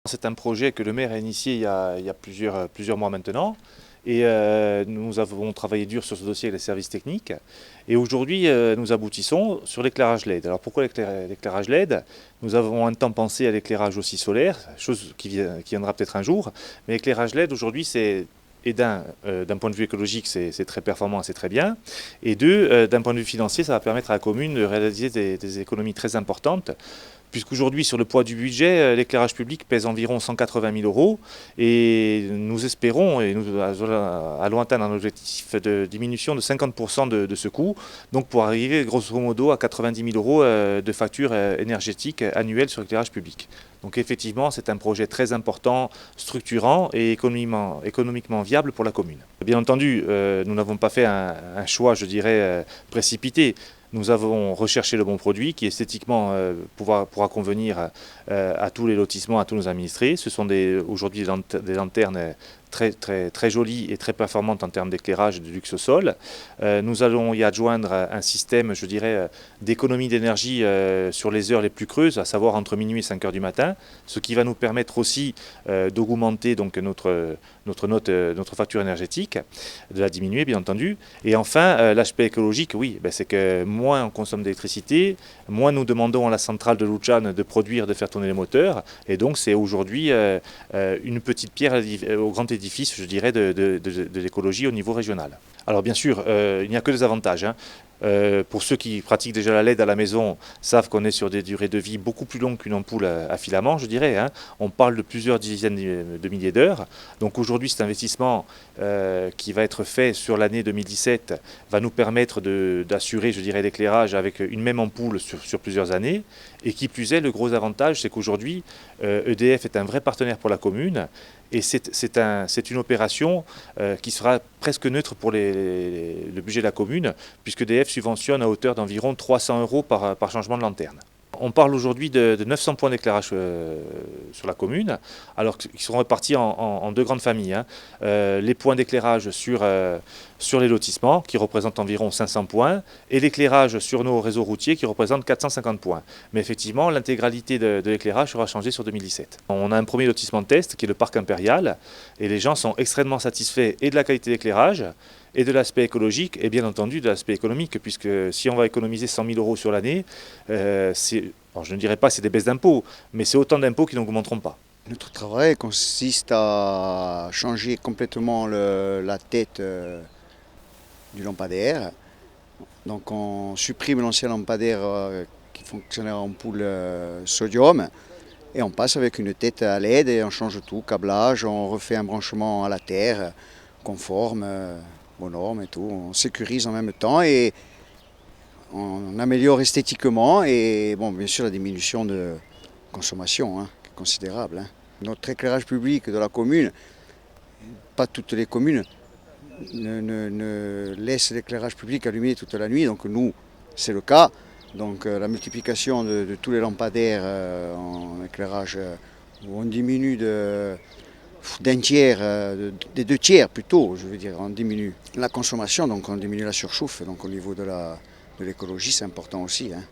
C'est un projet que le maire a initié il y a plusieurs mois maintenant. Et nous avons travaillé dur sur ce dossier avec les services techniques. Et aujourd'hui, nous aboutissons sur l'éclairage LED. Alors pourquoi l'éclairage LED? Nous avons un temps pensé à l'éclairage aussi solaire, chose qui viendra peut-être un jour. Mais l'éclairage LED aujourd'hui, d'un point de vue écologique, c'est très performant, c'est très bien. Et deux, d'un point de vue financier, ça va permettre à la commune de réaliser des économies très importantes. Puisqu'aujourd'hui, sur le poids du budget, l'éclairage public pèse environ 180 000 euros. Et nous espérons, et nous allons atteindre un objectif de diminution de 50% de ce coût. Donc pour arriver grosso modo à 90 000 euros de facture énergétique annuelle sur l'éclairage public. Donc effectivement, c'est un projet très important, structurant et économiquement viable pour la commune. Bien entendu, nous n'avons pas fait un choix, je dirais, précipité. Nous avons recherché le bon produit qui esthétiquement pourra convenir à tous les lotissements, à tous nos administrés. Ce sont aujourd'hui des lanternes très jolies et très performantes en termes d'éclairage et de luxe au sol. Nous allons y adjoindre un système, je dirais, d'économie d'énergie sur les heures les plus creuses, à savoir entre minuit et 5 heures du matin, ce qui va nous permettre aussi d'augmenter donc notre facture énergétique, de la diminuer bien entendu. Et enfin, l'aspect écologique, oui, c'est que moins on consomme d'électricité, moins nous demandons à la centrale de Luchan de produire, de faire tourner les moteurs. Et donc c'est aujourd'hui une petite pierre au grand édifice, je dirais, de l'écologie au niveau régional. Alors bien sûr, il n'y a que des avantages, hein. Pour ceux qui pratiquent déjà la LED à la maison, savent qu'on est sur des durées de vie beaucoup plus longues qu'une ampoule à filament, je dirais, hein. On parle de plusieurs dizaines de milliers d'heures. Donc aujourd'hui, cet investissement qui va être fait sur l'année 2017 va nous permettre d'assurer, je dirais, l'éclairage avec une même ampoule sur plusieurs années. Et qui plus est, le gros avantage, c'est qu'aujourd'hui, EDF est un vrai partenaire pour la commune. Et c'est une opération qui sera presque neutre pour le budget de la commune, puisque EDF subventionne à hauteur d'environ 300 euros par changement de lanterne. On parle aujourd'hui de 900 points d'éclairage sur la commune, alors qu'ils seront répartis en deux grandes familles, hein. Les points d'éclairage sur les lotissements, qui représentent environ 500 points, et l'éclairage sur nos réseaux routiers, qui représentent 450 points. Mais effectivement, l'intégralité de l'éclairage sera changée sur 2017. On a un premier lotissement de test, qui est le parc impérial, et les gens sont extrêmement satisfaits et de la qualité d'éclairage, et de l'aspect écologique, et bien entendu de l'aspect économique, puisque si on va économiser 100 000 euros sur l'année, je ne dirais pas que c'est des baisses d'impôts, mais c'est autant d'impôts qui n'augmenteront pas. Notre travail consiste à changer complètement la tête du lampadaire. Donc on supprime l'ancien lampadaire qui fonctionnait en ampoule sodium et on passe avec une tête à LED et on change tout, câblage, on refait un branchement à la terre conforme aux normes et tout. On sécurise en même temps et on améliore esthétiquement et bon, bien sûr la diminution de consommation, hein, considérable, hein. Notre éclairage public de la commune, pas toutes les communes ne laissent l'éclairage public allumé toute la nuit, donc nous c'est le cas. Donc la multiplication de tous les lampadaires en éclairage, où on diminue d'un tiers, des deux tiers plutôt, je veux dire, on diminue la consommation, donc on diminue la surchauffe, donc au niveau de l'écologie c'est important aussi, hein.